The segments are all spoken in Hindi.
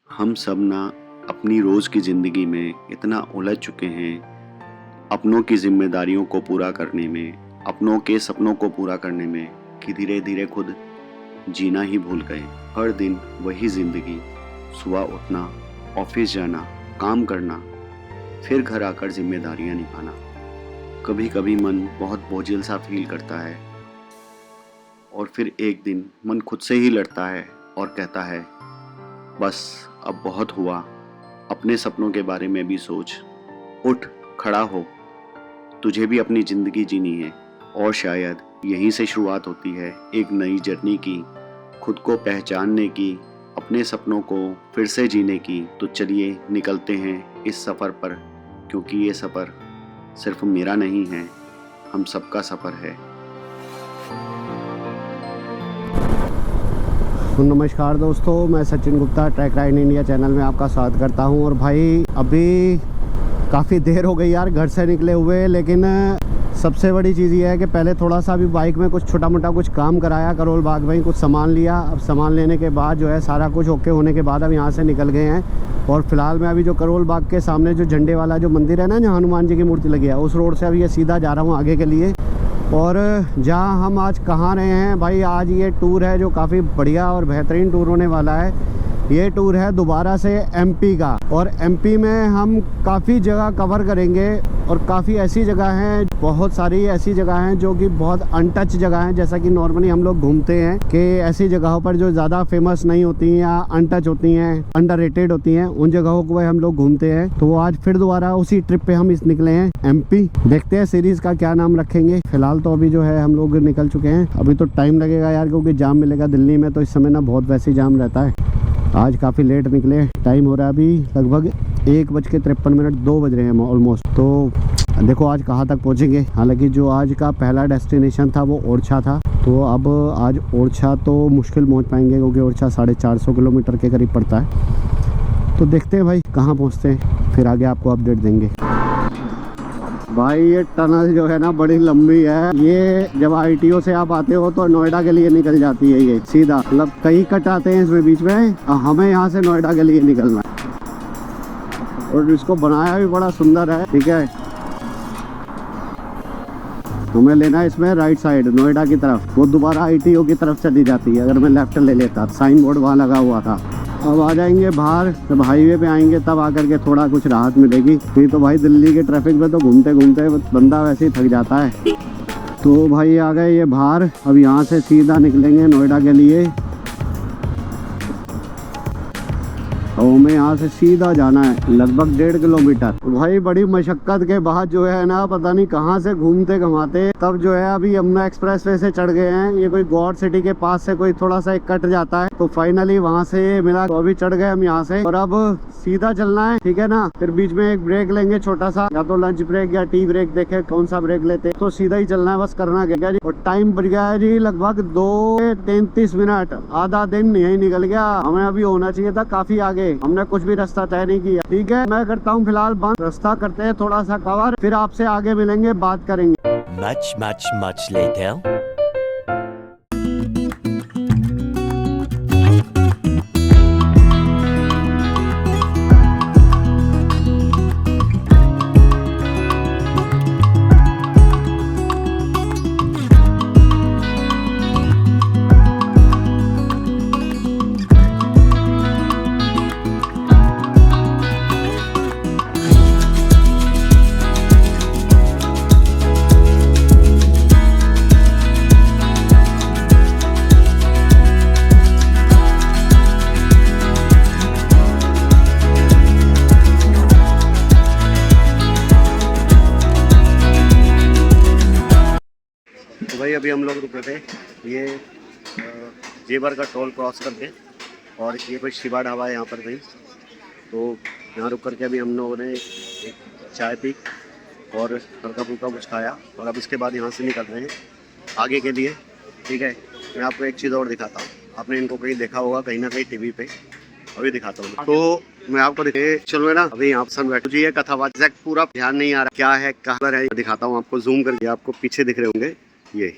हम सब ना अपनी रोज़ की ज़िंदगी में इतना उलझ चुके हैं अपनों की जिम्मेदारियों को पूरा करने में, अपनों के सपनों को पूरा करने में कि धीरे धीरे खुद जीना ही भूल गए। हर दिन वही ज़िंदगी, सुबह उठना, ऑफिस जाना, काम करना, फिर घर आकर जिम्मेदारियां निभाना। कभी कभी मन बहुत बोझिल सा फील करता है और फिर एक दिन मन खुद से ही लड़ता है और कहता है, बस अब बहुत हुआ, अपने सपनों के बारे में भी सोच। उठ, खड़ा हो, तुझे भी अपनी ज़िंदगी जीनी है और शायद यहीं से शुरुआत होती है एक नई जर्नी की, खुद को पहचानने की, अपने सपनों को फिर से जीने की। तो चलिए निकलते हैं इस सफ़र पर, क्योंकि ये सफ़र सिर्फ मेरा नहीं है, हम सबका सफ़र है। तो नमस्कार दोस्तों, मैं Sachin Gupta track ride India channel में आपका स्वागत करता हूं। और भाई अभी काफ़ी देर हो गई यार घर से निकले हुए, लेकिन सबसे बड़ी चीज़ ये है कि पहले थोड़ा सा अभी बाइक में कुछ छोटा मोटा कुछ काम कराया करोल बाग में, कुछ सामान लिया। अब सामान लेने के बाद जो है सारा कुछ ओके होने के बाद अब यहाँ से निकल गए हैं। और फिलहाल मैं अभी जो करोल बाग के सामने जो झंडे वाला जो मंदिर है ना, जहाँ हनुमान जी की मूर्ति लगी है, उस रोड से अभी ये सीधा जा रहा हूँ आगे के लिए। और जहाँ हम आज कहाँ रहे हैं भाई, आज ये टूर है जो काफ़ी बढ़िया और बेहतरीन टूर होने वाला है। ये टूर है दोबारा से एमपी का, और एमपी में हम काफ़ी जगह कवर करेंगे। और काफ़ी ऐसी जगह हैं, बहुत सारी ऐसी जगह हैं जो कि बहुत अनटच जगह हैं, जैसा कि नॉर्मली हम लोग घूमते हैं कि ऐसी जगहों पर जो ज़्यादा फेमस नहीं होती हैं या अनटच होती हैं, अंडररेटेड होती हैं, उन जगहों को हम लोग घूमते हैं। तो आज फिर दोबारा उसी ट्रिप पे हम निकले हैं एमपी। देखते हैं सीरीज़ का क्या नाम रखेंगे। फिलहाल तो अभी जो है हम लोग निकल चुके हैं। अभी तो टाइम लगेगा यार, क्योंकि जाम मिलेगा दिल्ली में, तो इस समय ना बहुत वैसे ही जाम रहता है। आज काफ़ी लेट निकले, टाइम हो रहा है अभी लगभग 1:53, 2 बज रहे हैं ऑलमोस्ट। तो देखो आज कहाँ तक पहुँचेंगे। हालांकि जो आज का पहला डेस्टिनेशन था वो ओरछा था, तो अब आज ओरछा तो मुश्किल पहुँच पाएंगे, क्योंकि ओरछा 450 किलोमीटर के करीब पड़ता है। तो देखते हैं भाई कहाँ पहुँचते हैं, फिर आगे आपको अपडेट देंगे। भाई ये टनल जो है ना बड़ी लंबी है। ये जब ITO से आप आते हो तो नोएडा के लिए निकल जाती है ये सीधा, मतलब कई कट आते हैं इसमें बीच में, हमें यहाँ से नोएडा के लिए निकलना है। और इसको बनाया भी बड़ा सुंदर है, ठीक है। हमें लेना है इसमें राइट साइड नोएडा की तरफ, वो दोबारा ITO की तरफ चली जाती है। अगर मैं लेफ्ट ले लेता, साइन बोर्ड वहाँ लगा हुआ था। अब आ जाएंगे बाहर, जब हाईवे पे आएंगे तब आकर के थोड़ा कुछ राहत मिलेगी। नहीं तो भाई दिल्ली के ट्रैफिक में तो घूमते घूमते बंदा वैसे ही थक जाता है। तो भाई आ गए ये बाहर, अब यहाँ से सीधा निकलेंगे नोएडा के लिए। और हमें यहाँ से सीधा जाना है लगभग 1.5 किलोमीटर। भाई बड़ी मशक्कत के बाद जो है ना, पता नहीं कहाँ से घूमते घुमाते तब जो है अभी यमुना एक्सप्रेस वे से चढ़ गए हैं। ये कोई गॉड सिटी के पास से कोई थोड़ा सा एक कट जाता है, तो फाइनली वहाँ से मिला, तो अभी चढ़ गए हम यहाँ से। और अब सीधा चलना है, ठीक है ना। फिर बीच में एक ब्रेक लेंगे छोटा सा, या तो लंच ब्रेक या टी ब्रेक, देखे कौन सा ब्रेक लेते। तो सीधा ही चलना है, बस करना क्या जी। और टाइम बढ़ गया है जी लगभग 2:33, आधा दिन यही निकल गया। हमें अभी होना चाहिए था काफी आगे, हमने कुछ भी रास्ता तय नहीं किया। ठीक है, मैं करता हूँ फिलहाल बंद, रास्ता करते हैं थोड़ा सा कवर, फिर आपसे आगे मिलेंगे, बात करेंगे। Much later. भाई अभी हम लोग रुके थे ये जेबर का टोल क्रॉस करके, और ये कोई शिवा ढाबा है यहाँ पर कहीं। तो यहाँ रुक करके अभी हम लोगों ने एक चाय पी और हल्का फुल्का कुछ खाया, और अब इसके बाद यहाँ से निकल रहे हैं आगे के लिए। ठीक है, मैं आपको एक चीज़ और दिखाता हूँ। आपने इनको कहीं देखा होगा कहीं ना कहीं टीवी पे, अभी दिखाता हूँ। तो मैं आपको चलो ना, अभी यहाँ सन बैठ जी है कथावाद, एग्जैक्ट पूरा ध्यान नहीं आ रहा क्या है, कहाँ है, दिखाता हूँ आपको जूम करके। आपको पीछे दिख रहे होंगे ये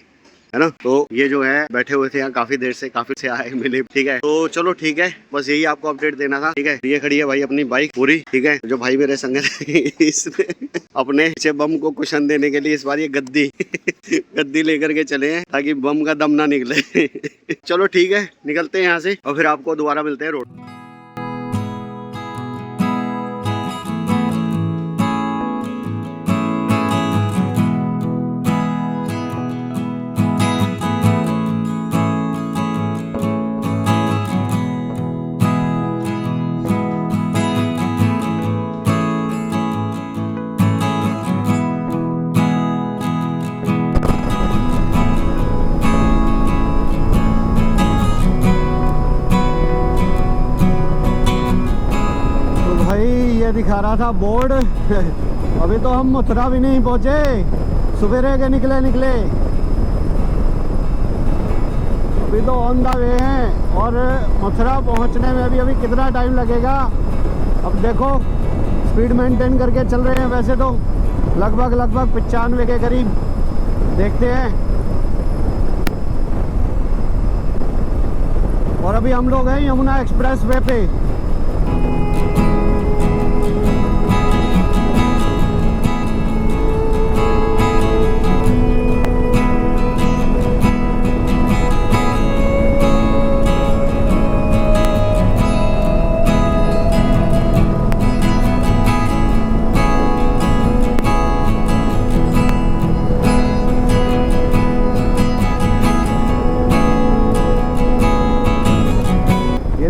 है ना। तो ये जो है बैठे हुए थे यहाँ काफी देर से, काफी से आए मिले, ठीक है। तो चलो ठीक है, बस यही आपको अपडेट देना था, ठीक है। ये खड़ी है भाई अपनी बाइक पूरी, ठीक है। जो भाई मेरे संग इसने अपने पीछे बम को कुशन देने के लिए इस बार ये गद्दी लेकर के चले हैं ताकि बम का दम ना निकले। चलो ठीक है, निकलते हैं यहाँ से और फिर आपको दोबारा मिलते हैं रोड। ये दिखा रहा था बोर्ड। अभी तो हम मथुरा भी नहीं पहुंचे, सवेरे के निकले अभी तो ऑन द वे हैं और मथुरा पहुंचने में अभी कितना टाइम लगेगा। अब देखो स्पीड मेंटेन करके चल रहे हैं, वैसे तो लगभग 95 के करीब, देखते हैं। और अभी हम लोग हैं यमुना एक्सप्रेस वे पे।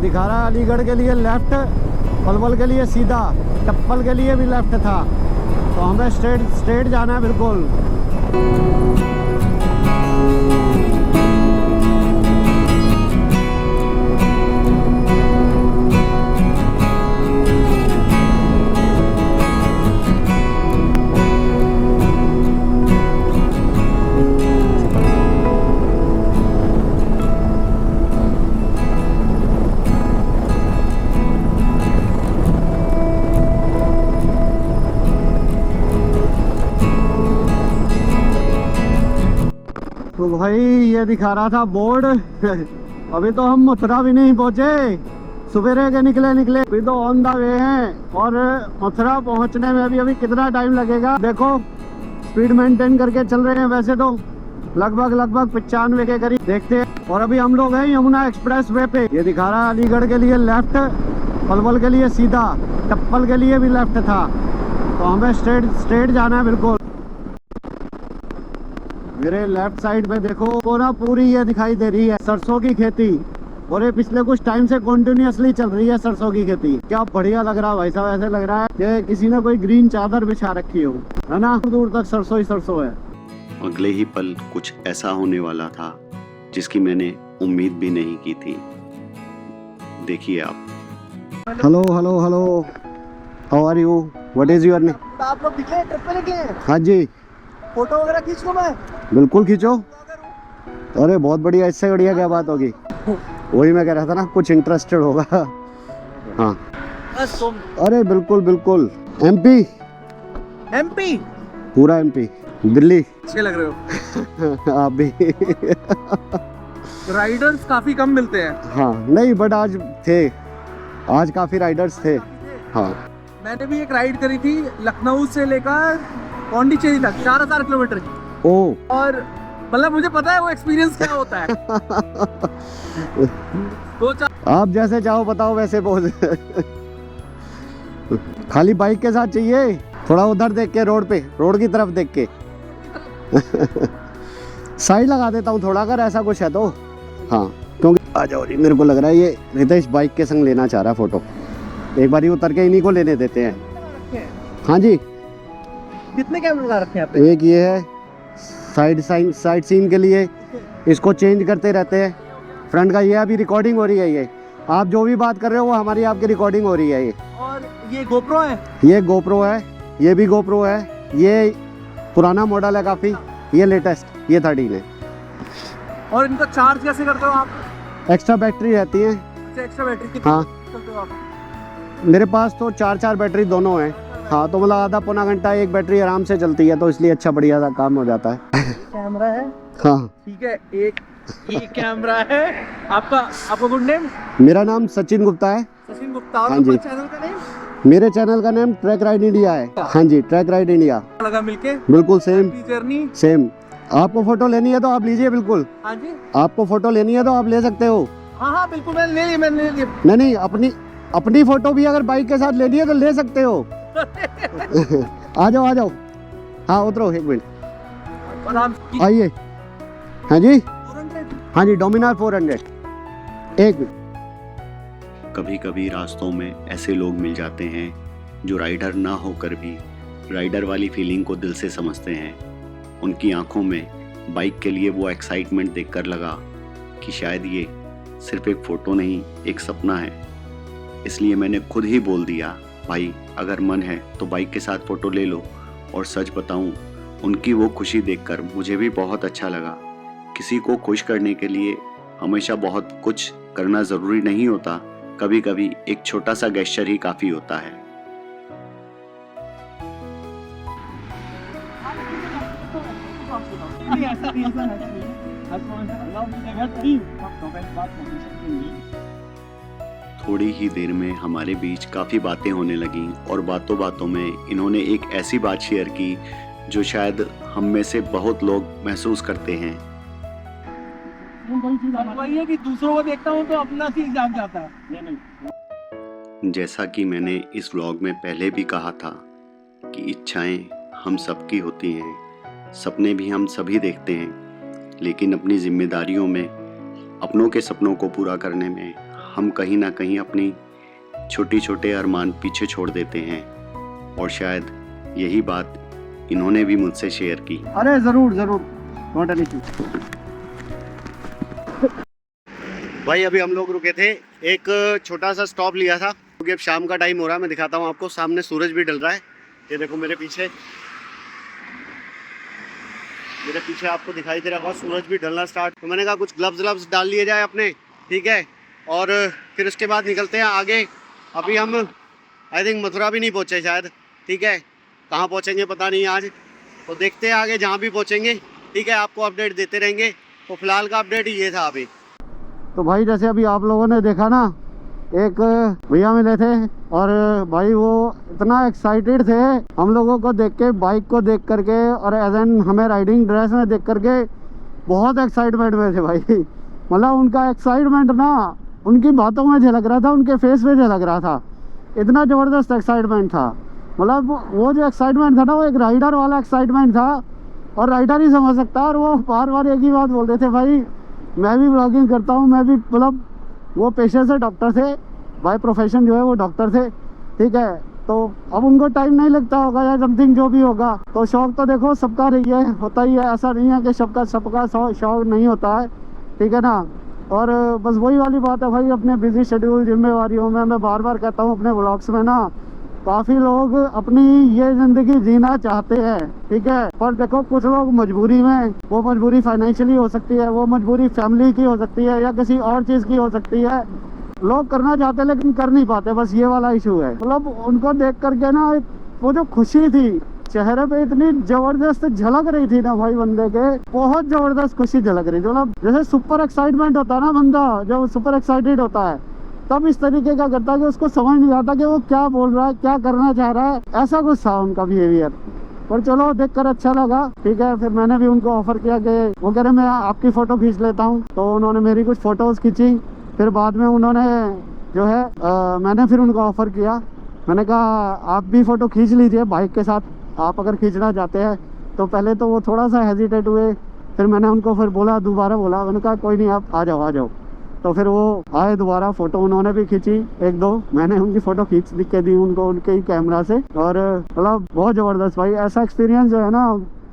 दिखा रहा अलीगढ़ के लिए लेफ्ट, पलवल के लिए सीधा, टप्पल के लिए भी लेफ्ट था। तो हमें स्ट्रेट जाना है बिल्कुल। तो भाई ये दिखा रहा था बोर्ड। अभी तो हम मथुरा भी नहीं पहुंचे, सवेरे के निकले अभी तो ऑन द वे हैं और मथुरा पहुंचने में अभी कितना टाइम लगेगा। देखो स्पीड मेंटेन करके चल रहे हैं, वैसे तो लगभग 95 के करीब, देखते हैं। और अभी हम लोग हैं यमुना एक्सप्रेस वे पे। ये दिखा रहा अलीगढ़ के लिए लेफ्ट, पलवल के लिए सीधा, टप्पल के लिए भी लेफ्ट था। तो हमें स्ट्रेट जाना है बिल्कुल। मेरे लेफ्ट साइड पे देखो पूरा पूरी ये दिखाई दे रही है सरसों की खेती, और ये पिछले कुछ टाइम से कंटिन्यूअसली चल रही है सरसों की खेती। क्या बढ़िया लग रहा है भाई साहब, ऐसे लग रहा है कि किसी ने कोई ग्रीन चादर बिछा रखी हो, है ना। दूर तक सरसों ही सरसों है। अगले ही पल कुछ ऐसा होने वाला था जिसकी मैंने उम्मीद भी नहीं की थी। देखिए आप। Hello how are you, what is your name? आप लोग निकले ट्रिप पे निकले? हाँ जी, फोटो वगैरह खींच लो। मैं बिल्कुल खींचो। अरे बहुत बढ़िया, इससे बढ़िया क्या बात होगी। वही मैं कह रहा था ना, कुछ इंटरेस्टेड होगा। हाँ अरे बिल्कुल। एमपी पूरा एमपी, दिल्ली। अच्छे लग रहे हो। आप भी। राइडर्स काफी कम मिलते हैं। हाँ नहीं, बट आज काफी राइडर्स थे। हाँ मैंने भी एक राइड करी थी लखनऊ से लेकर पौंडीचेरी तक, 4000 किलोमीटर की। ओ, और मतलब मुझे पता है वो एक्सपीरियंस क्या होता है। आप जैसे चाहो बताओ, वैसे पहुंच। खाली बाइक के साथ चाहिए, थोड़ा उधर देख के, रोड की तरफ देख के। साइड लगा देता हूँ थोड़ा, अगर ऐसा कुछ है तो। हाँ क्योंकि आ जाओ जी, मेरे को लग रहा है ये रितेश बाइक के संग लेना चाह रहा है फोटो। एक बार ही उतर के इन्हीं को लेने देते हैं। हाँ जी, कितने कैमरे लगा रखे हैं आप पे? एक ये है साइड सीन के लिए, इसको चेंज करते रहते हैं। फ्रंट का ये अभी रिकॉर्डिंग हो रही है, ये आप जो भी बात कर रहे हो वो हमारी आपकी रिकॉर्डिंग हो रही है। ये और ये गोप्रो है? ये गोप्रो है, ये भी गोप्रो है। ये पुराना मॉडल है काफ़ी, ये लेटेस्ट, ये 13 है। और इनको चार्ज कैसे करते हो आप? एक्स्ट्रा बैटरी रहती है। एक्स्ट्रा बैटरी कितनी हाँ करते हो आप? मेरे पास तो 4 बैटरी दोनों हैं। हाँ तो मतलब आधा पौना घंटा एक बैटरी आराम से चलती है, तो इसलिए अच्छा बढ़िया सा काम हो जाता है। कैमरा है हाँ। ठीक है, एक ये कैमरा है। आपका गुड नेम? मेरा नाम सचिन गुप्ता है। सचिन गुप्ता। और हाँ जी। चैनल का नेम? मेरे चैनल का नाम ट्रैक राइड इंडिया है। हाँ जी, ट्रैक राइड इंडिया। लगा मिलके? बिल्कुल सेम जर्नी सेम। आपको फोटो लेनी है तो आप लीजिए, बिल्कुल। हाँ जी, आपको फोटो लेनी है तो आप ले सकते हो। हाँ बिल्कुल, मैंने ले ली। नहीं, अपनी फोटो भी अगर बाइक के साथ लेनी है तो ले सकते हो। आ जाओ। हाँ उतरो, एक मिनट, आइए। हाँ जी, हाँ जी, डोमिनार 400। एक मिनट। कभी कभी रास्तों में ऐसे लोग मिल जाते हैं जो राइडर ना होकर भी राइडर वाली फीलिंग को दिल से समझते हैं। उनकी आंखों में बाइक के लिए वो एक्साइटमेंट देखकर लगा कि शायद ये सिर्फ एक फ़ोटो नहीं, एक सपना है। इसलिए मैंने खुद ही बोल दिया, भाई अगर मन है तो बाइक के साथ फ़ोटो ले लो। और सच बताऊं, उनकी वो खुशी देखकर मुझे भी बहुत अच्छा लगा। किसी को खुश करने के लिए हमेशा बहुत कुछ करना ज़रूरी नहीं होता, कभी कभी एक छोटा सा गेस्चर ही काफ़ी होता है। थोड़ी ही देर में हमारे बीच काफ़ी बातें होने लगीं और बातों बातों में इन्होंने एक ऐसी बात शेयर की जो शायद हम में से बहुत लोग महसूस करते हैं। वही है कि दूसरों को देखता हूँ तो अपना चीज जाग जाता है। जैसा कि मैंने इस व्लॉग में पहले भी कहा था कि इच्छाएं हम सबकी होती हैं, सपने भी हम सभी देखते हैं, लेकिन अपनी जिम्मेदारियों में, अपनों के सपनों को पूरा करने में हम कहीं ना कहीं अपनी छोटे छोटे अरमान पीछे छोड़ देते हैं। और शायद यही बात इन्होंने भी मुझसे शेयर की। अरे जरूर जरूर, नॉट एन इशू। भाई अभी हम लोग रुके थे, एक छोटा सा स्टॉप लिया था क्योंकि अब शाम का टाइम हो रहा है। मैं दिखाता हूँ आपको, सामने सूरज भी ढल रहा है। ये देखो मेरे पीछे आपको दिखाई दे रहा होगा, सूरज भी ढलना स्टार्ट। तो मैंने कहा कुछ ग्लव्स डाल लिए जाए अपने, ठीक है, और फिर उसके बाद निकलते हैं आगे। अभी हम आई थिंक मथुरा भी नहीं पहुँचे शायद, ठीक है, कहाँ पहुँचेंगे पता नहीं आज, तो देखते हैं आगे जहाँ भी पहुँचेंगे, ठीक है, आपको अपडेट देते रहेंगे। तो फिलहाल का अपडेट ये था अभी। तो भाई जैसे अभी आप लोगों ने देखा ना, एक भैया मिले थे और भाई वो इतना एक्साइटेड थे हम लोगों को देख के, बाइक को देख करके, और एज एन हमें राइडिंग ड्रेस में देख करके बहुत एक्साइटमेंट में थे भाई। मतलब उनका एक्साइटमेंट ना उनकी बातों में झलक रहा था, उनके फेस पे झलक रहा था, इतना ज़बरदस्त एक्साइटमेंट था। मतलब वो जो एक्साइटमेंट था ना, वो एक राइडर वाला एक्साइटमेंट था और राइडर ही समझ सकता है। और वो बार बार एक ही बात बोल रहे थे, भाई मैं भी ब्लॉगिंग करता हूँ, मैं भी, मतलब वो पेशे से डॉक्टर थे, बाय प्रोफेशन जो है वो डॉक्टर थे, ठीक है। तो अब उनको टाइम नहीं लगता होगा या समथिंग जो भी होगा, तो शौक तो देखो सबका रही है, होता ही है, ऐसा नहीं है कि सबका शौक नहीं होता है, ठीक है ना। और बस वही वाली बात है भाई, अपने बिजी शेड्यूल जिम्मेवारियों में, मैं बार बार कहता हूँ अपने व्लॉग्स में ना, काफ़ी लोग अपनी ये ज़िंदगी जीना चाहते हैं, ठीक है, पर देखो कुछ लोग मजबूरी में, वो मजबूरी फाइनेंशियली हो सकती है, वो मजबूरी फैमिली की हो सकती है या किसी और चीज़ की हो सकती है, लोग करना चाहते हैं लेकिन कर नहीं पाते, बस ये वाला इशू है। मतलब उनको देख करके ना वो जो खुशी थी चेहरे पे, इतनी जबरदस्त झलक रही थी ना भाई बंदे के, बहुत जबरदस्त खुशी झलक रही थी। मतलब जैसे सुपर एक्साइटमेंट होता है ना, बंदा जब सुपर एक्साइटेड होता है तब इस तरीके का करता है कि उसको समझ नहीं आता कि वो क्या बोल रहा है, क्या करना चाह रहा है, ऐसा कुछ था उनका बिहेवियर। पर चलो देखकर अच्छा लगा, ठीक है। फिर मैंने भी उनको ऑफर किया कि वो कह रहे मैं आपकी फ़ोटो खींच लेता हूँ, तो उन्होंने मेरी कुछ फ़ोटोज़ खींची। फिर बाद में उन्होंने जो है मैंने फिर उनको ऑफ़र किया, मैंने कहा आप भी फ़ोटो खींच लीजिए बाइक के साथ, आप अगर खींचना चाहते हैं। तो पहले तो वो थोड़ा सा हेजिटेट हुए, फिर मैंने उनको फिर दोबारा बोला, मैंने कहा कोई नहीं आप आ जाओ। तो फिर वो आए दोबारा, फ़ोटो उन्होंने भी खींची, एक दो मैंने उनकी फ़ोटो खींच के दी उनको उनके ही कैमरा से। और मतलब बहुत ज़बरदस्त भाई, ऐसा एक्सपीरियंस जो है ना,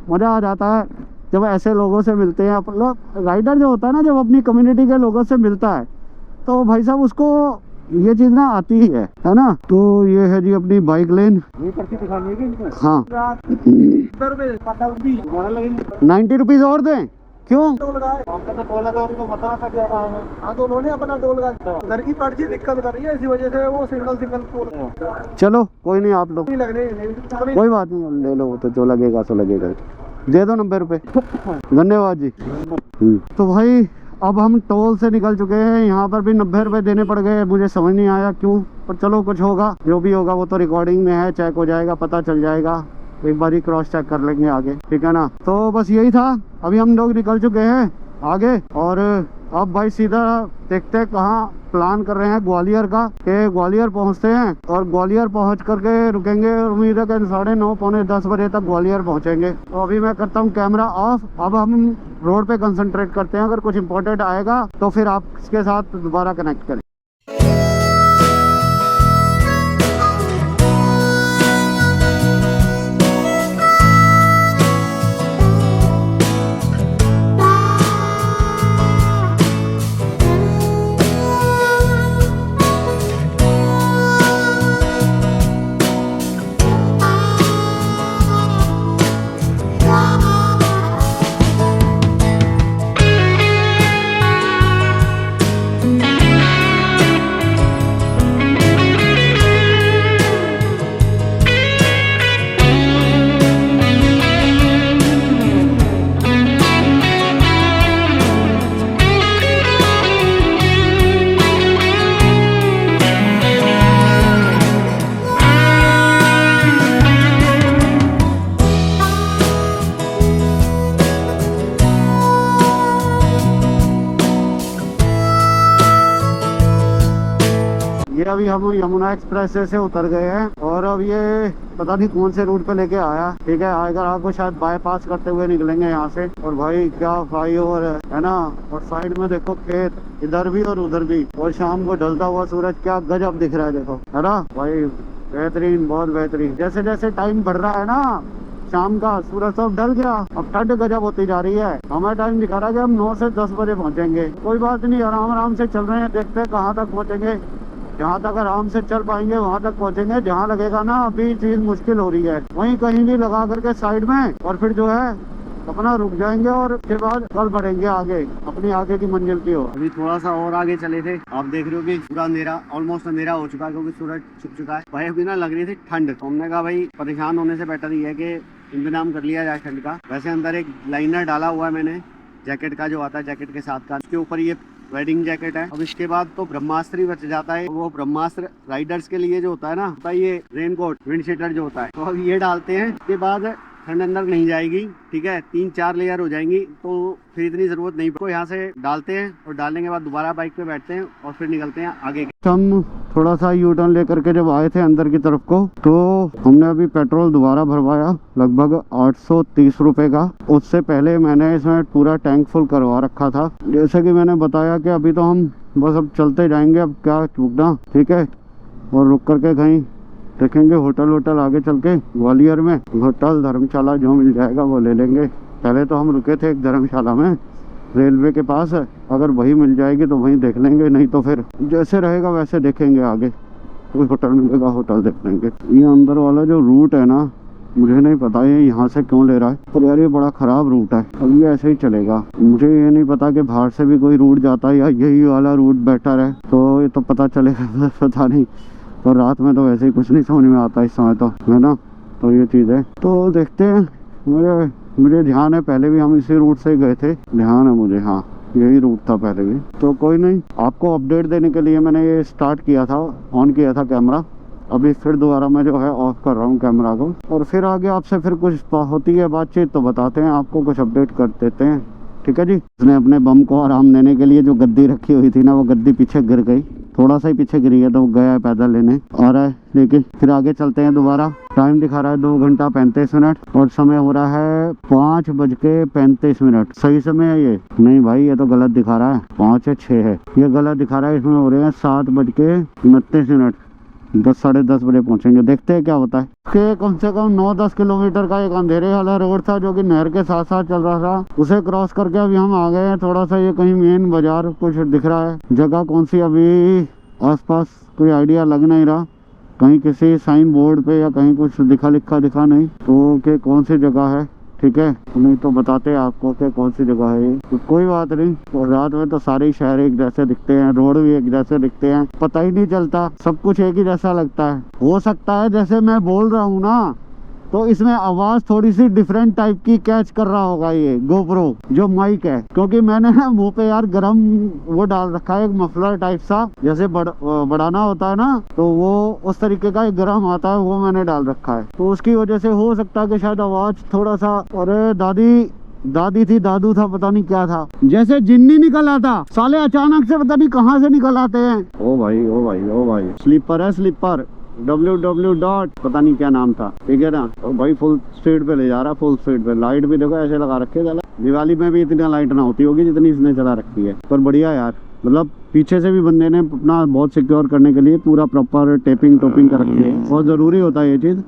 मज़ा आ जाता है जब ऐसे लोगों से मिलते हैं। लोग राइडर जो होता है ना, जब अपनी कम्युनिटी के लोगों से मिलता है तो भाई साहब उसको ये चीज़ ना आती ही है ना। तो ये है जी अपनी बाइक लेन, हाँ 90 रुपीज़ और दें, क्यों? उन्होंने अपना टोल लगाया, घर की पर्ची दिक्कत कर रही है, इसी वजह से वो सिंगल टोल। चलो कोई नहीं, आप लोग लगने कोई बात नहीं, ले लो, तो जो लगेगा सो लगेगा। दे दो 90 रुपए। धन्यवाद जी। तो भाई अब हम टोल से निकल चुके हैं। यहाँ पर भी 90 रुपए देने पड़ गए। मुझे समझ नहीं आया क्यों, पर चलो कुछ होगा, जो भी होगा वो तो रिकॉर्डिंग में है, चेक हो जाएगा, पता चल जाएगा। एक बार ही क्रॉस चेक कर लेंगे आगे, ठीक है ना। तो बस यही था। अभी हम लोग निकल चुके हैं आगे, और अब भाई सीधा देखते हैं कहाँ प्लान कर रहे हैं ग्वालियर का, कि ग्वालियर पहुंचते हैं और ग्वालियर पहुंच करके रुकेंगे। उम्मीद है कि 9:30 पौने 10 बजे तक ग्वालियर पहुंचेंगे। तो अभी मैं करता हूं कैमरा ऑफ। अब हम रोड पे कंसंट्रेट करते हैं। अगर कुछ इंपॉर्टेंट आएगा तो फिर आपके साथ दोबारा कनेक्ट करें। अभी हम यमुना एक्सप्रेस से उतर गए हैं और अब ये पता नहीं कौन से रूट पे लेके आया। ठीक है, अगर आपको शायद बाईपास करते हुए निकलेंगे यहाँ से। और भाई क्या भाई, और है ना, और साइड में देखो खेत, इधर भी और उधर भी, और शाम को ढलता हुआ सूरज क्या गजब दिख रहा है, देखो, है ना भाई, बेहतरीन, बहुत बेहतरीन। जैसे जैसे टाइम बढ़ रहा है ना, शाम का सूरज सब ढल गया, अब ठंड गजब होती जा रही है। हमें टाइम दिखा रहा है कि हम 9 से 10 बजे पहुंचेंगे। कोई बात नहीं, आराम आराम से चल रहे हैं, देखते हैं कहाँ तक पहुंचेंगे। जहाँ तक आराम से चल पाएंगे वहाँ तक पहुँचेंगे। जहाँ लगेगा ना अभी चीज मुश्किल हो रही है, वहीं कहीं भी लगा करके साइड में, और फिर जो है अपना रुक जाएंगे और उसके बाद कल बढ़ेंगे आगे अपनी आगे की मंजिल की ओर। अभी थोड़ा सा और आगे चले थे, आप देख रहे हो कि पूरा अंधेरा, ऑलमोस्ट अंधेरा हो चुका है क्योंकि सूरज छुप चुका है। भाई अभी ना लग रही थी ठंड, तो हमने कहा भाई परेशान होने से बेटर ये है कि इंतजाम कर लिया जाए ठंड का। वैसे अंदर एक लाइनर डाला हुआ है मैंने, जैकेट का जो आता है जैकेट के साथ का, उसके ऊपर ये वेडिंग जैकेट है। अब इसके बाद तो ब्रह्मास्त्र बच जाता है। वो ब्रह्मास्त्र राइडर्स के लिए जो होता है ना, होता है ये रेनकोट, विंड शीटर जो होता है, तो अब ये डालते हैं। इसके बाद ठंड अंदर नहीं जाएगी, ठीक है, 3-4 लेयर हो जाएंगी, तो फिर इतनी जरूरत नहीं। तो यहाँ से डालते हैं और डालने के बाद दोबारा बाइक पे बैठते हैं और फिर निकलते हैं आगे। हम थोड़ा सा यू टर्न लेकर के जब आए थे अंदर की तरफ को, तो हमने अभी पेट्रोल दोबारा भरवाया लगभग 830 रुपए का। उससे पहले मैंने इसमें पूरा टैंक फुल करवा रखा था। जैसे कि मैंने बताया कि अभी तो हम बस अब चलते जाएंगे, अब क्या रुकना, ठीक है, और रुक करके कहीं देखेंगे होटल आगे चल के। ग्वालियर में होटल धर्मशाला जो मिल जाएगा वो ले लेंगे। पहले तो हम रुके थे एक धर्मशाला में रेलवे के पास, अगर वही मिल जाएगी तो वहीं देख लेंगे, नहीं तो फिर जैसे रहेगा वैसे देखेंगे आगे। कोई होटल मिलेगा होटल देख लेंगे। ये अंदर वाला जो रूट है ना, मुझे नहीं पता ये यहाँ से क्यों ले रहा है, पर यार ये बड़ा ख़राब रूट है। अब ये ऐसे ही चलेगा। मुझे ये नहीं पता कि बाहर से भी कोई रूट जाता है या यही वाला रूट बेटर है, तो ये तो पता चलेगा, पता नहीं। तो रात में तो वैसे ही कुछ नहीं समझ में आता इस समय तो, है ना, तो ये चीज़ है। तो देखते हैं, मुझे ध्यान है पहले भी हम इसी रूट से गए थे, ध्यान है मुझे, हाँ यही रूट था पहले भी। तो कोई नहीं, आपको अपडेट देने के लिए मैंने ये स्टार्ट किया था, ऑन किया था कैमरा। अभी फिर दोबारा मैं जो है ऑफ कर रहा हूँ कैमरा को, और फिर आगे आपसे फिर कुछ होती है बातचीत तो बताते हैं आपको, कुछ अपडेट कर देते हैं, ठीक है जी। उसने अपने बम को आराम देने के लिए जो गद्दी रखी हुई थी ना, वो गद्दी पीछे गिर गई, थोड़ा सा ही पीछे गिरी है, तो वो गया है पैदल लेने आ रहा है, लेकिन फिर आगे चलते हैं दोबारा। टाइम दिखा रहा है 2 घंटा 35 मिनट और समय हो रहा है 5:35। सही समय है ये? नहीं भाई ये तो गलत दिखा रहा है, 5 या 6 है, ये गलत दिखा रहा है। इसमें हो रहे हैं 7:29। 10 साढ़े 10 बजे पहुंचेंगे, देखते हैं क्या होता है। कि कम से कम 9-10 किलोमीटर का एक अंधेरे वाला रोड था जो कि नहर के साथ साथ चल रहा था, उसे क्रॉस करके अभी हम आ गए हैं। थोड़ा सा ये कहीं मेन बाजार कुछ दिख रहा है, जगह कौन सी अभी आसपास कोई आइडिया लग नहीं रहा, कहीं किसी साइन बोर्ड पे या कहीं कुछ दिखा नहीं, तो कि कौन सी जगह है, ठीक है, नहीं तो बताते हैं आपको कि कौन सी जगह है ये। तो कोई बात नहीं, और रात में तो सारे शहर एक जैसे दिखते हैं, रोड भी एक जैसे दिखते हैं, पता ही नहीं चलता, सब कुछ एक ही जैसा लगता है। हो सकता है जैसे मैं बोल रहा हूँ ना, तो इसमें आवाज थोड़ी सी डिफरेंट टाइप की कैच कर रहा होगा ये गोप्रो जो माइक है, क्योंकि मैंने ना मुंह पे यार गरम वो डाल रखा है, एक मफलर टाइप सा, जैसे बढ़ाना होता है ना, तो वो उस तरीके का एक गरम आता है, वो मैंने डाल रखा है। तो उसकी वजह से हो सकता है कि शायद आवाज थोड़ा सा, अरे दादी थी, दादू था, पता नहीं क्या था, जैसे जिन्नी निकल आता साले, अचानक से पता नहीं कहाँ से निकल आते हैं। ओ भाई ओ भाई ओ भाई, स्लीपर है स्लीपर, www. पता नहीं क्या नाम था, ठीक है ना। और भाई फुल स्पीड पे ले जा रहा, फुल स्पीड पे। लाइट भी देखो ऐसे लगा रखे है, दिवाली में भी इतनी लाइट ना होती होगी जितनी इसने चला रखी है, पर बढ़िया यार। मतलब पीछे से भी बंदे ने अपना बहुत सिक्योर करने के लिए पूरा प्रॉपर टेपिंग टोपिंग कर रखी है। बहुत ज़रूरी होता है ये चीज़,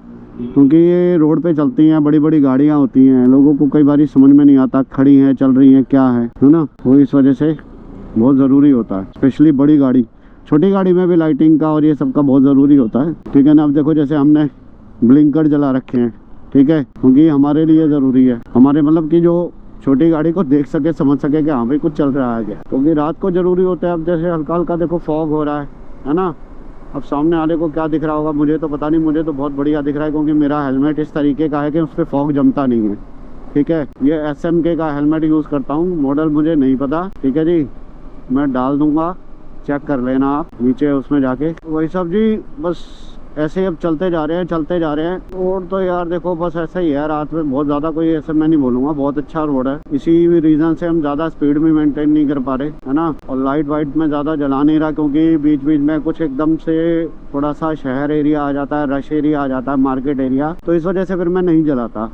क्योंकि ये रोड पे चलती हैं, बड़ी बड़ी गाड़ियाँ होती हैं, लोगों को कई बार समझ में नहीं आता खड़ी हैं, चल रही हैं, क्या है ना। वो इस वजह से बहुत ज़रूरी होता है, स्पेशली बड़ी गाड़ी। छोटी गाड़ी में भी लाइटिंग का और ये सब का बहुत ज़रूरी होता है, ठीक है ना। अब देखो जैसे हमने ब्लिंकर जला रखे हैं, ठीक है, क्योंकि हमारे लिए ज़रूरी है, हमारे मतलब कि जो छोटी गाड़ी को देख सके, समझ सके कि हाँ भाई कुछ चल रहा है क्या, क्योंकि रात को ज़रूरी होता है। अब जैसे हल्का हल्का देखो फॉग हो रहा है ना। अब सामने वाले को क्या दिख रहा होगा मुझे तो पता नहीं, मुझे तो बहुत बढ़िया दिख रहा है, क्योंकि मेरा हेलमेट इस तरीके का है कि उस पर फॉग जमता नहीं है, ठीक है। ये SMK का हेलमेट यूज़ करता हूँ, मॉडल मुझे नहीं पता, ठीक है जी, मैं डाल दूँगा, चेक कर लेना आप नीचे उसमें जाके। वही सब जी, बस ऐसे अब चलते जा रहे हैं। और तो यार देखो बस ऐसा ही है, रात में बहुत ज़्यादा कोई ऐसे मैं नहीं बोलूँगा, बहुत अच्छा रोड है। इसी रीज़न से हम ज़्यादा स्पीड में मेंटेन नहीं कर पा रहे, है ना। और लाइट वाइट में ज़्यादा जला नहीं रहा, क्योंकि बीच बीच में कुछ एकदम से थोड़ा सा शहर एरिया आ जाता है, रश एरिया आ जाता है, मार्केट एरिया, तो इस वजह से फिर मैं नहीं जलाता,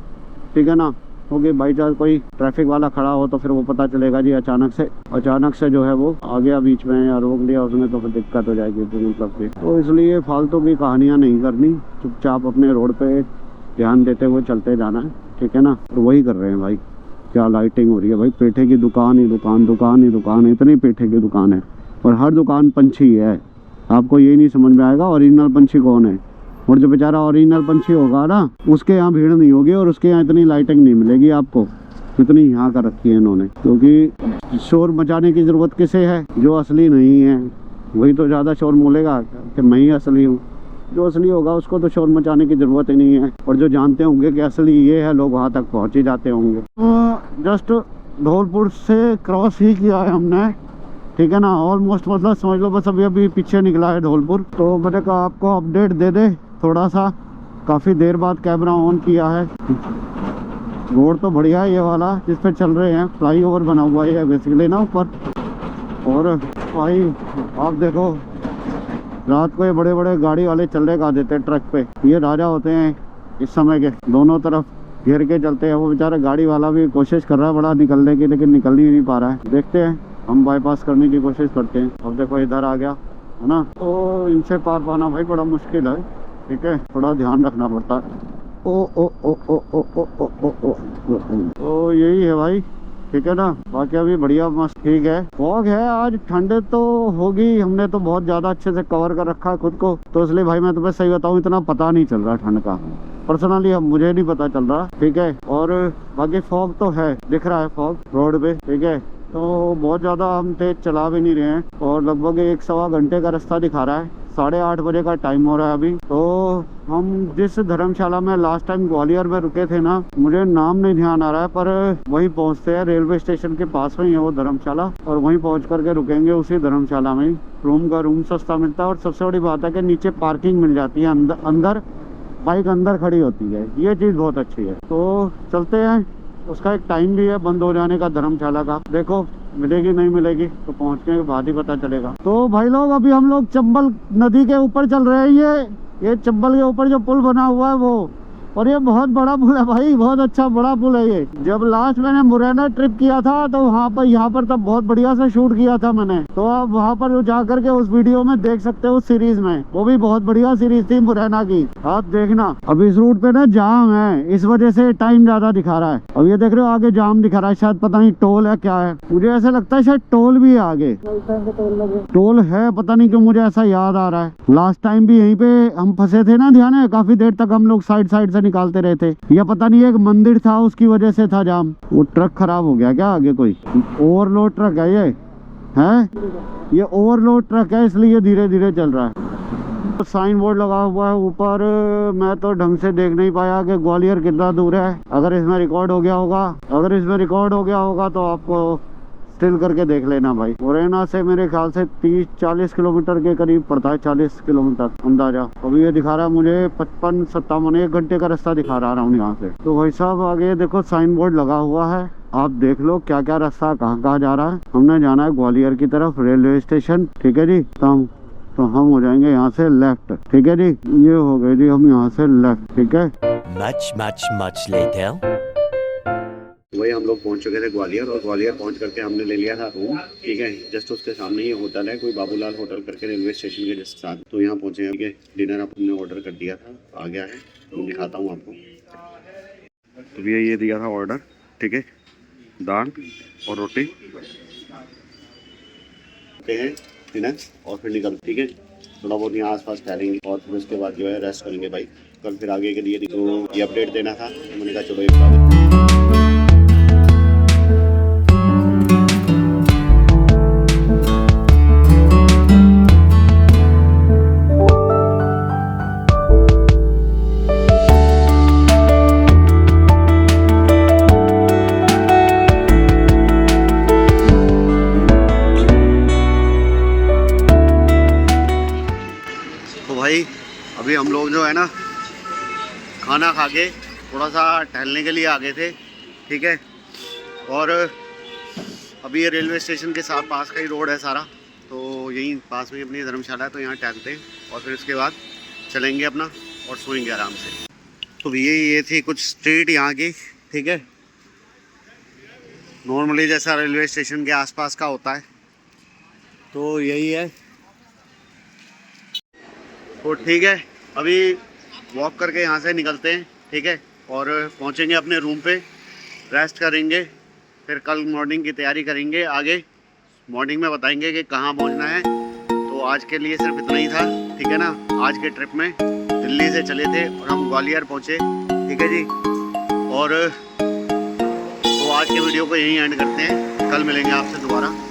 ठीक है ना। क्योंकि बाई चांस कोई ट्रैफिक वाला खड़ा हो तो फिर वो पता चलेगा जी अचानक से जो है वो आ गया बीच में या रोक लिया उसने, तो फिर दिक्कत हो जाएगी मतलब की। तो इसलिए फालतू की कहानियाँ नहीं करनी, चुपचाप अपने रोड पे ध्यान देते हुए चलते जाना है, ठीक है ना। और वही कर रहे हैं भाई, क्या लाइटिंग हो रही है भाई, पेठे की दुकान ही दुकान, इतनी पेठे की दुकान है, और हर दुकान पंछी है। आपको ये नहीं समझ में आएगा ओरिजिनल पंछी कौन है, और जो बेचारा ओरिजिनल पंछी होगा ना उसके यहाँ भीड़ नहीं होगी, और उसके यहाँ इतनी लाइटिंग नहीं मिलेगी आपको जितनी यहाँ कर रखी है इन्होंने। क्योंकि शोर मचाने की ज़रूरत किसे है, जो असली नहीं है वही तो ज़्यादा शोर बोलेगा कि मैं ही असली हूँ। जो असली होगा उसको तो शोर मचाने की ज़रूरत ही नहीं है, और जो जानते होंगे कि असली ये है, लोग वहाँ तक पहुँच ही जाते होंगे। जस्ट धौलपुर से क्रॉस ही किया है हमने, ठीक है ना, ऑलमोस्ट, मतलब समझ लो बस अभी पीछे निकला है धौलपुर। तो मैंने कहा आपको अपडेट दे दे थोड़ा सा, काफ़ी देर बाद कैमरा ऑन किया है। रोड तो बढ़िया है ये वाला जिस पे चल रहे हैं, फ्लाईओवर बना हुआ है बेसिकली ना ऊपर। और भाई आप देखो रात को ये बड़े बड़े गाड़ी वाले चलने का देते हैं ट्रक पे, ये राजा होते हैं इस समय के, दोनों तरफ घेर के चलते हैं। वो बेचारा गाड़ी वाला भी कोशिश कर रहा है बड़ा निकलने की, लेकिन निकल ही नहीं पा रहा है। देखते हैं, हम बाईपास करने की कोशिश करते हैं। अब देखो इधर आ गया है ना, तो इनसे पार पाना भाई बड़ा मुश्किल है, ठीक है, थोड़ा ध्यान रखना पड़ता है। ओ यही है भाई, ठीक है ना। बाकी अभी बढ़िया मस्त ठीक है। फॉग है आज, ठंड तो होगी, हमने तो बहुत ज़्यादा अच्छे से कवर कर रखा है खुद को, तो इसलिए भाई मैं तुम्हें सही बताऊँ इतना पता नहीं चल रहा ठंड का, पर्सनली अब मुझे नहीं पता चल रहा, ठीक है। और बाकी फॉग तो है, दिख रहा है फॉग रोड पे, ठीक है। तो बहुत ज़्यादा हम तेज चला भी नहीं रहे हैं, और लगभग 1-1.25 घंटे का रास्ता दिखा रहा है, 8:30 बजे का टाइम हो रहा है अभी। तो हम जिस धर्मशाला में लास्ट टाइम ग्वालियर में रुके थे ना, मुझे नाम नहीं ध्यान आ रहा है, पर वहीं पहुंचते हैं, रेलवे स्टेशन के पास में ही है वो धर्मशाला, और वहीं पहुंच करके रुकेंगे उसी धर्मशाला में। रूम सस्ता मिलता है, और सबसे बड़ी बात है कि नीचे पार्किंग मिल जाती है, अंदर बाइक अंदर खड़ी होती है, ये चीज़ बहुत अच्छी है। तो चलते हैं, उसका एक टाइम भी है बंद हो जाने का धर्मशाला का, देखो मिलेगी नहीं मिलेगी तो पहुंचने के बाद ही पता चलेगा। तो भाई लोग अभी हम लोग चंबल नदी के ऊपर चल रहे हैं, ये चंबल के ऊपर जो पुल बना हुआ है वो, और ये बहुत बड़ा पुल है भाई, बहुत अच्छा बड़ा पुल है ये। जब लास्ट मैंने मुरैना ट्रिप किया था तो यहाँ पर तब बहुत बढ़िया से शूट किया था मैंने, तो आप वहाँ पर जा करके उस वीडियो में देख सकते हो, उस सीरीज में, वो भी बहुत बढ़िया सीरीज थी मुरैना की, आप देखना। अब इस रूट पे ना जाम है, इस वजह से टाइम ज्यादा दिखा रहा है। अब ये देख रहे हो आगे जाम दिखा रहा है, शायद पता नहीं टोल है क्या है, मुझे ऐसा लगता है शायद टोल भी है आगे, टोल है, पता नहीं क्यों मुझे ऐसा याद आ रहा है। लास्ट टाइम भी यहीं पे हम फंसे थे ना, ध्यान है, काफी देर तक हम लोग साइड से निकालते रहे थे, या पता नहीं एक मंदिर था उसकी वजह से था जाम। वो ट्रक खराब हो गया क्या आगे, कोई ओवरलोड ट्रक है ये, है ये ओवरलोड ट्रक है, इसलिए धीरे धीरे चल रहा है। साइन बोर्ड लगा हुआ है ऊपर, मैं तो ढंग से देख नहीं पाया कि ग्वालियर कितना दूर है। अगर इसमें रिकॉर्ड हो गया होगा तो आपको स्टिल करके देख लेना भाई। मुरैना से मेरे ख्याल से 30-40 किलोमीटर के करीब पड़ता है, 40 किलोमीटर अंदाजा। अभी ये दिखा रहा है मुझे 55-57, 1 घंटे का रास्ता दिखा रहा हूँ यहाँ से। तो भाई साहब आगे देखो साइन बोर्ड लगा हुआ है, आप देख लो क्या क्या रास्ता कहाँ जा रहा है। हमने जाना है ग्वालियर की तरफ, रेलवे स्टेशन, ठीक है जी। तो हम हो जाएंगे यहाँ से लेफ्ट, ठीक है जी। ये हो गए जी हम यहाँ से लेफ्ट, ठीक है। Much later. वही हम लोग पहुंच चुके थे ग्वालियर, और ग्वालियर पहुंच करके हमने ले लिया था रूम, ठीक है। जस्ट उसके सामने ही होटल है, कोई बाबूलाल होटल करके, रेलवे स्टेशन के जस्ट साथ। तो यहाँ पहुंचे हैं, ठीक है। डिनर हमने ऑर्डर कर दिया था, आ गया है, मैं दिखाता हूँ आपको। तो भैया ये दिया था ऑर्डर, ठीक है, दाल और रोटी हैं डिनर, और फिर निकल, ठीक है। थोड़ा बहुत यहाँ आसपास टहलेंगे और फिर उसके बाद जो है रेस्ट करेंगे भाई। कल फिर आगे के लिए तो ये अपडेट देना था, तो मैंने कहा चलो एक बार। भाई अभी हम लोग जो है ना खाना खा के थोड़ा सा टहलने के लिए आ गए थे, ठीक है। और अभी ये रेलवे स्टेशन के साथ पास का ही रोड है सारा, तो यहीं पास में अपनी धर्मशाला है, तो यहाँ टहलते हैं और फिर उसके बाद चलेंगे अपना और सोएंगे आराम से। तो ये थी कुछ स्ट्रीट यहाँ की, ठीक है। नॉर्मली जैसा रेलवे स्टेशन के आसपास का होता है, तो यही है। तो ठीक है, अभी वॉक करके यहाँ से निकलते हैं, ठीक है। और पहुँचेंगे अपने रूम पे, रेस्ट करेंगे, फिर कल मॉर्निंग की तैयारी करेंगे। आगे मॉर्निंग में बताएंगे कि कहाँ पहुँचना है। तो आज के लिए सिर्फ इतना ही था, ठीक है ना। आज के ट्रिप में दिल्ली से चले थे और हम ग्वालियर पहुँचे, ठीक है जी। और तो आज के वीडियो को यहीं एंड करते हैं, कल मिलेंगे आपसे दोबारा।